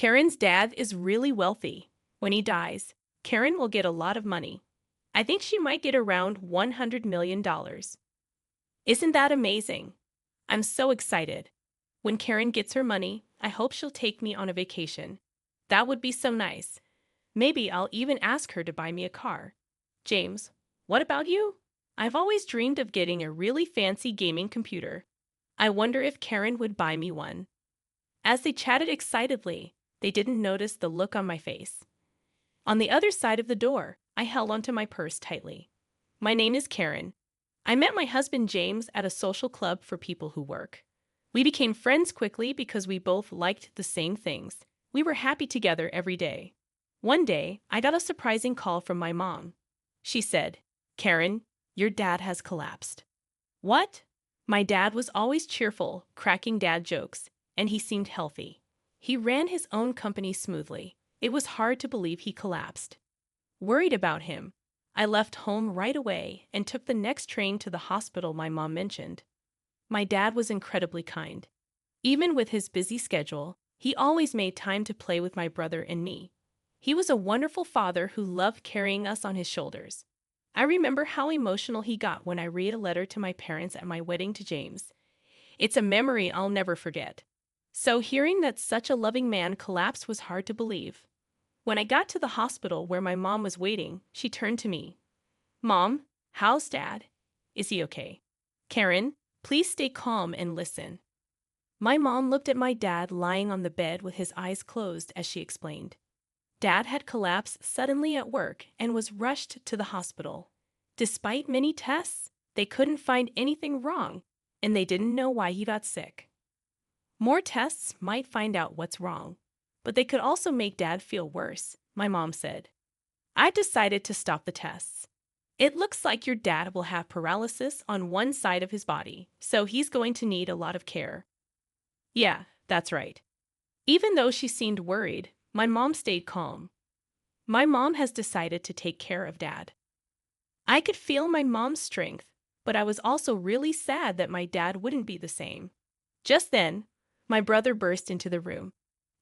Karen's dad is really wealthy. When he dies, Karen will get a lot of money. I think she might get around $100 million. Isn't that amazing? I'm so excited. When Karen gets her money, I hope she'll take me on a vacation. That would be so nice. Maybe I'll even ask her to buy me a car. James, what about you? I've always dreamed of getting a really fancy gaming computer. I wonder if Karen would buy me one. As they chatted excitedly, they didn't notice the look on my face. On the other side of the door, I held onto my purse tightly. My name is Karen. I met my husband James at a social club for people who work. We became friends quickly because we both liked the same things. We were happy together every day. One day, I got a surprising call from my mom. She said, "Karen, your dad has collapsed." What? My dad was always cheerful, cracking dad jokes, and he seemed healthy. He ran his own company smoothly. It was hard to believe he collapsed. Worried about him, I left home right away and took the next train to the hospital my mom mentioned. My dad was incredibly kind. Even with his busy schedule, he always made time to play with my brother and me. He was a wonderful father who loved carrying us on his shoulders. I remember how emotional he got when I read a letter to my parents at my wedding to James. It's a memory I'll never forget. So hearing that such a loving man collapsed was hard to believe. When I got to the hospital where my mom was waiting, she turned to me. "Mom, how's Dad? Is he okay?" "Karen, please stay calm and listen." My mom looked at my dad lying on the bed with his eyes closed as she explained. Dad had collapsed suddenly at work and was rushed to the hospital. Despite many tests, they couldn't find anything wrong, and they didn't know why he got sick. More tests might find out what's wrong, but they could also make Dad feel worse, my mom said. I decided to stop the tests. "It looks like your dad will have paralysis on one side of his body, so he's going to need a lot of care." Yeah, that's right. Even though she seemed worried, my mom stayed calm. My mom has decided to take care of Dad. I could feel my mom's strength, but I was also really sad that my dad wouldn't be the same. Just then, my brother burst into the room.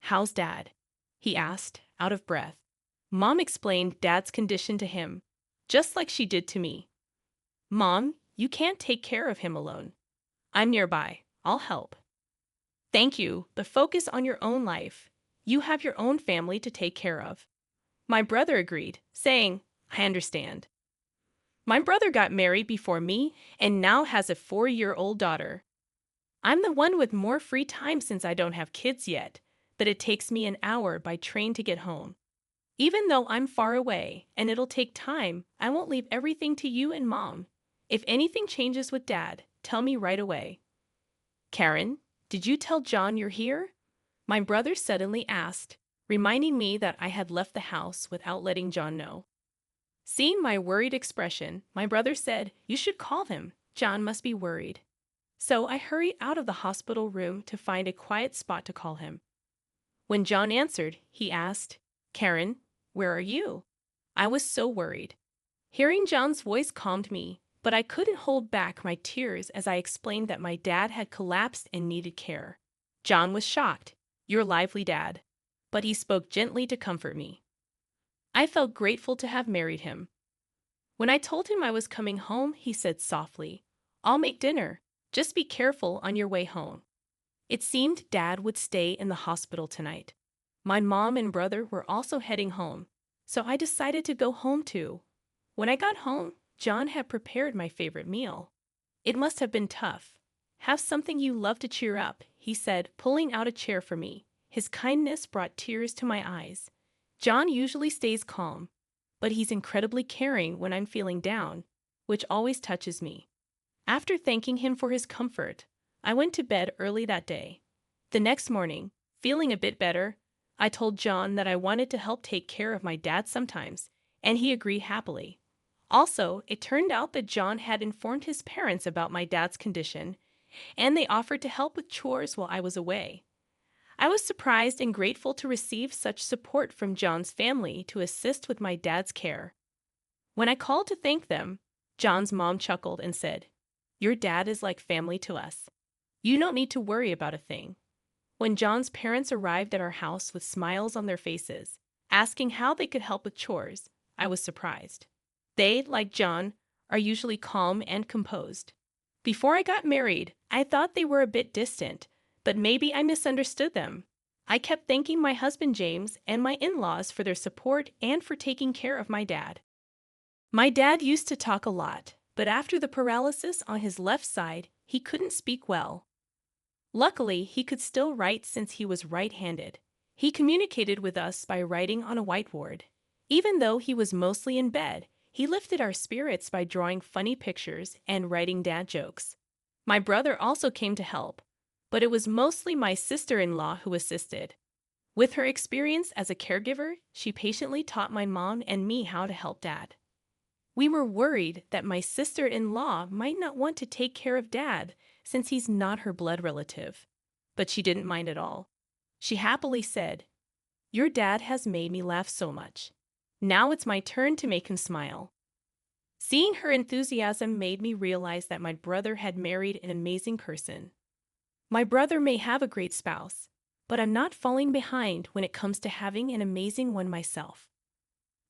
"How's Dad?" he asked, out of breath. Mom explained Dad's condition to him, just like she did to me. "Mom, you can't take care of him alone. I'm nearby. I'll help." "Thank you, but focus on your own life. You have your own family to take care of." My brother agreed, saying, "I understand." My brother got married before me and now has a 4-year-old daughter. I'm the one with more free time since I don't have kids yet, but it takes me an hour by train to get home. Even though I'm far away and it'll take time, I won't leave everything to you and Mom. If anything changes with Dad, tell me right away. "Karen, did you tell John you're here?" My brother suddenly asked, reminding me that I had left the house without letting John know. Seeing my worried expression, my brother said, "You should call him. John must be worried." So I hurried out of the hospital room to find a quiet spot to call him. When John answered, he asked, "Karen, where are you?" I was so worried. Hearing John's voice calmed me, but I couldn't hold back my tears as I explained that my dad had collapsed and needed care. John was shocked. "You're lively, Dad." But he spoke gently to comfort me. I felt grateful to have married him. When I told him I was coming home, he said softly, "I'll make dinner. Just be careful on your way home." It seemed Dad would stay in the hospital tonight. My mom and brother were also heading home, so I decided to go home too. When I got home, John had prepared my favorite meal. It must have been tough. "Have something you love to cheer up," he said, pulling out a chair for me. His kindness brought tears to my eyes. John usually stays calm, but he's incredibly caring when I'm feeling down, which always touches me. After thanking him for his comfort, I went to bed early that day. The next morning, feeling a bit better, I told John that I wanted to help take care of my dad sometimes, and he agreed happily. Also, it turned out that John had informed his parents about my dad's condition, and they offered to help with chores while I was away. I was surprised and grateful to receive such support from John's family to assist with my dad's care. When I called to thank them, John's mom chuckled and said, "Your dad is like family to us. You don't need to worry about a thing." When John's parents arrived at our house with smiles on their faces, asking how they could help with chores, I was surprised. They, like John, are usually calm and composed. Before I got married, I thought they were a bit distant, but maybe I misunderstood them. I kept thanking my husband James and my in-laws for their support and for taking care of my dad. My dad used to talk a lot, but after the paralysis on his left side, he couldn't speak well. Luckily, he could still write since he was right-handed. He communicated with us by writing on a whiteboard. Even though he was mostly in bed, he lifted our spirits by drawing funny pictures and writing dad jokes. My brother also came to help, but it was mostly my sister-in-law who assisted. With her experience as a caregiver, she patiently taught my mom and me how to help dad. We were worried that my sister-in-law might not want to take care of dad since he's not her blood relative, but she didn't mind at all. She happily said, "Your dad has made me laugh so much. Now it's my turn to make him smile." Seeing her enthusiasm made me realize that my brother had married an amazing person. My brother may have a great spouse, but I'm not falling behind when it comes to having an amazing one myself.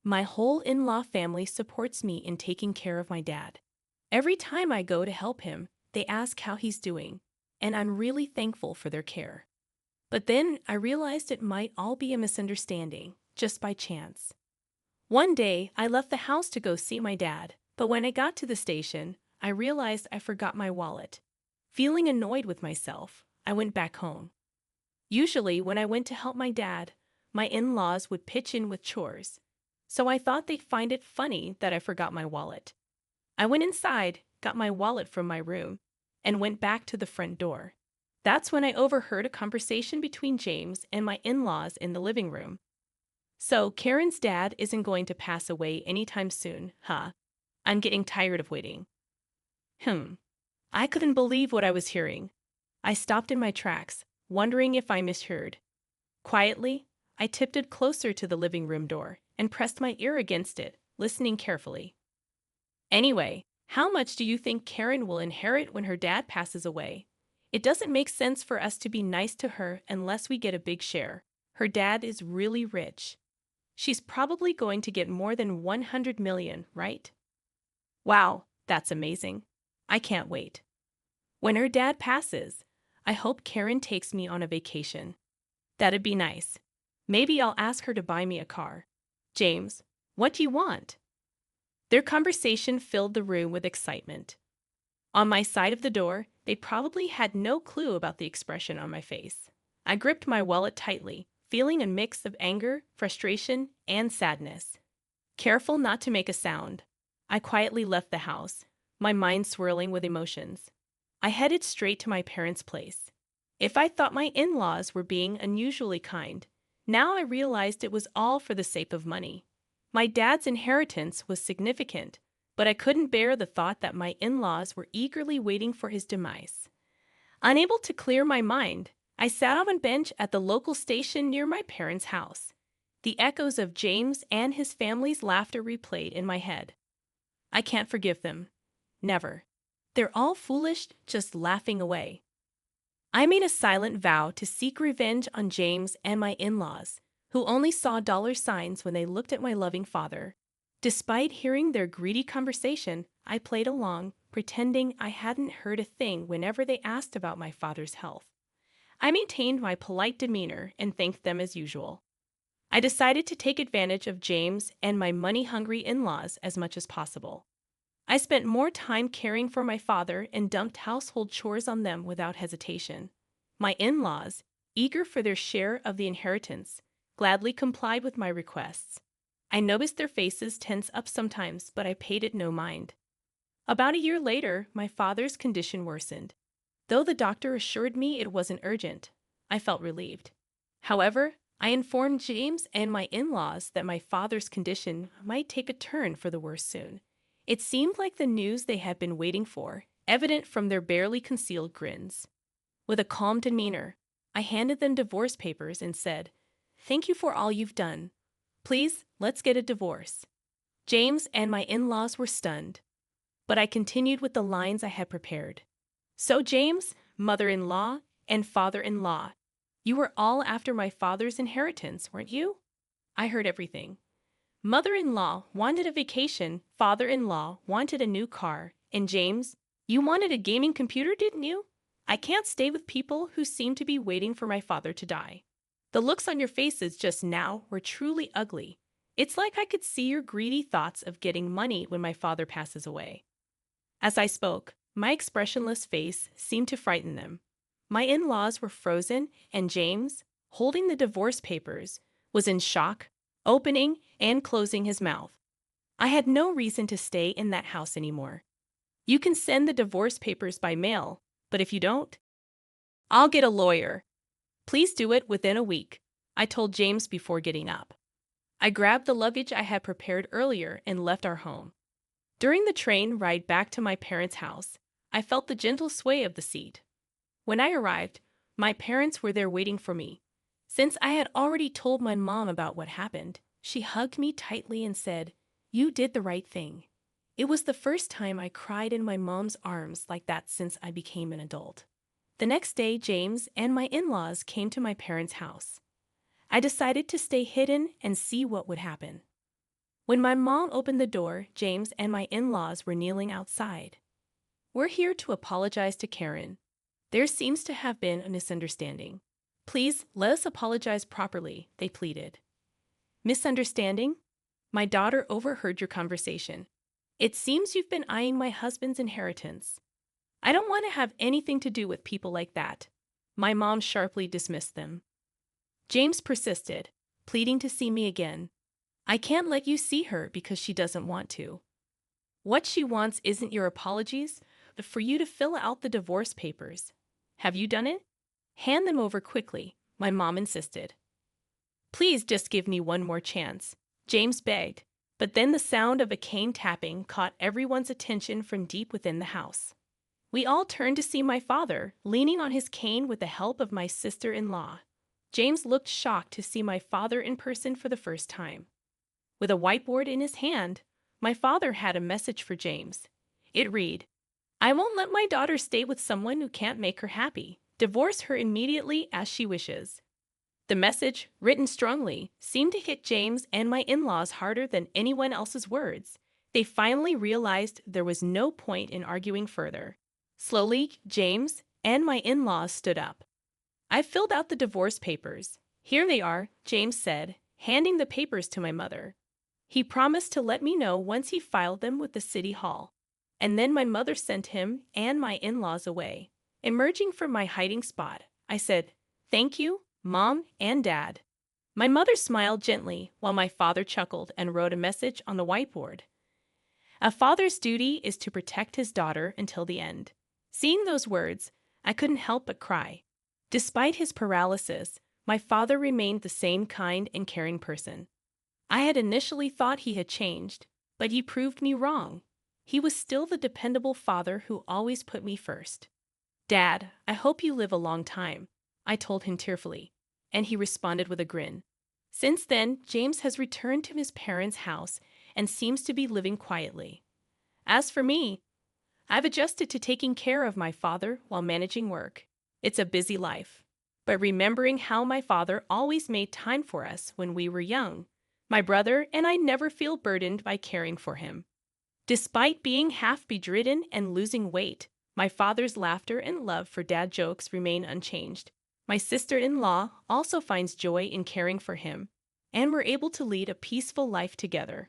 My whole in-law family supports me in taking care of my dad. Every time I go to help him, they ask how he's doing, and I'm really thankful for their care. But then I realized it might all be a misunderstanding, just by chance. One day, I left the house to go see my dad, but when I got to the station, I realized I forgot my wallet. Feeling annoyed with myself, I went back home. Usually, when I went to help my dad, my in-laws would pitch in with chores, so I thought they'd find it funny that I forgot my wallet. I went inside, got my wallet from my room, and went back to the front door. That's when I overheard a conversation between James and my in-laws in the living room. "So, Karen's dad isn't going to pass away anytime soon, huh? I'm getting tired of waiting." I couldn't believe what I was hearing. I stopped in my tracks, wondering if I misheard. Quietly, I tiptoed closer to the living room door and pressed my ear against it, listening carefully. "Anyway, how much do you think Karen will inherit when her dad passes away? It doesn't make sense for us to be nice to her unless we get a big share. Her dad is really rich. She's probably going to get more than 100 million, right?" Wow, that's amazing. I can't wait. When her dad passes, I hope Karen takes me on a vacation. That'd be nice. Maybe I'll ask her to buy me a car. "James, what do you want?" Their conversation filled the room with excitement. On my side of the door, they probably had no clue about the expression on my face. I gripped my wallet tightly, feeling a mix of anger, frustration, and sadness. Careful not to make a sound, I quietly left the house, my mind swirling with emotions. I headed straight to my parents' place. If I thought my in-laws were being unusually kind, now I realized it was all for the sake of money. My dad's inheritance was significant, but I couldn't bear the thought that my in-laws were eagerly waiting for his demise. Unable to clear my mind, I sat on a bench at the local station near my parents' house. The echoes of James and his family's laughter replayed in my head. I can't forgive them. Never. They're all foolish, just laughing away. I made a silent vow to seek revenge on James and my in-laws, who only saw dollar signs when they looked at my loving father. Despite hearing their greedy conversation, I played along, pretending I hadn't heard a thing whenever they asked about my father's health. I maintained my polite demeanor and thanked them as usual. I decided to take advantage of James and my money-hungry in-laws as much as possible. I spent more time caring for my father and dumped household chores on them without hesitation. My in-laws, eager for their share of the inheritance, gladly complied with my requests. I noticed their faces tense up sometimes, but I paid it no mind. About a year later, my father's condition worsened. Though the doctor assured me it wasn't urgent, I felt relieved. However, I informed James and my in-laws that my father's condition might take a turn for the worse soon. It seemed like the news they had been waiting for, evident from their barely concealed grins. With a calm demeanor, I handed them divorce papers and said, "Thank you for all you've done. Please, let's get a divorce." James and my in-laws were stunned, but I continued with the lines I had prepared. "So James, mother-in-law, and father-in-law, You were all after my father's inheritance, weren't you? I heard everything. Mother-in-law wanted a vacation, father-in-law wanted a new car, and James, you wanted a gaming computer, didn't you? I can't stay with people who seem to be waiting for my father to die. The looks on your faces just now were truly ugly. It's like I could see your greedy thoughts of getting money when my father passes away. As I spoke, my expressionless face seemed to frighten them. My in-laws were frozen, and James, holding the divorce papers, was in shock, opening and closing his mouth. I had no reason to stay in that house anymore. You can send the divorce papers by mail, but if you don't, I'll get a lawyer. Please do it within a week, I told James before getting up. I grabbed the luggage I had prepared earlier and left our home. During the train ride back to my parents' house, I felt the gentle sway of the seat. When I arrived, my parents were there waiting for me. Since I had already told my mom about what happened, she hugged me tightly and said, "You did the right thing." It was the first time I cried in my mom's arms like that since I became an adult. The next day, James and my in-laws came to my parents' house. I decided to stay hidden and see what would happen. When my mom opened the door, James and my in-laws were kneeling outside. "We're here to apologize to Karen. There seems to have been a misunderstanding. Please let us apologize properly," they pleaded. "Misunderstanding? My daughter overheard your conversation. It seems you've been eyeing my husband's inheritance. I don't want to have anything to do with people like that." My mom sharply dismissed them. James persisted, pleading to see me again. "I can't let you see her because she doesn't want to. What she wants isn't your apologies, but for you to fill out the divorce papers. Have you done it? Hand them over quickly," my mom insisted. "Please just give me one more chance," James begged, but then the sound of a cane tapping caught everyone's attention from deep within the house. We all turned to see my father, leaning on his cane with the help of my sister-in-law. James looked shocked to see my father in person for the first time. With a whiteboard in his hand, my father had a message for James. It read, "I won't let my daughter stay with someone who can't make her happy. Divorce her immediately as she wishes." The message, written strongly, seemed to hit James and my in-laws harder than anyone else's words. They finally realized there was no point in arguing further. Slowly, James and my in-laws stood up. "I filled out the divorce papers. Here they are," James said, handing the papers to my mother. He promised to let me know once he filed them with the city hall. And then my mother sent him and my in-laws away. Emerging from my hiding spot, I said, "Thank you, Mom and Dad." My mother smiled gently while my father chuckled and wrote a message on the whiteboard. "A father's duty is to protect his daughter until the end." Seeing those words, I couldn't help but cry. Despite his paralysis, my father remained the same kind and caring person. I had initially thought he had changed, but he proved me wrong. He was still the dependable father who always put me first. "Dad, I hope you live a long time," I told him tearfully, and he responded with a grin. Since then, James has returned to his parents' house and seems to be living quietly. As for me, I've adjusted to taking care of my father while managing work. It's a busy life. But remembering how my father always made time for us when we were young, my brother and I never feel burdened by caring for him. Despite being half bedridden and losing weight, my father's laughter and love for dad jokes remain unchanged. My sister-in-law also finds joy in caring for him, and we're able to lead a peaceful life together.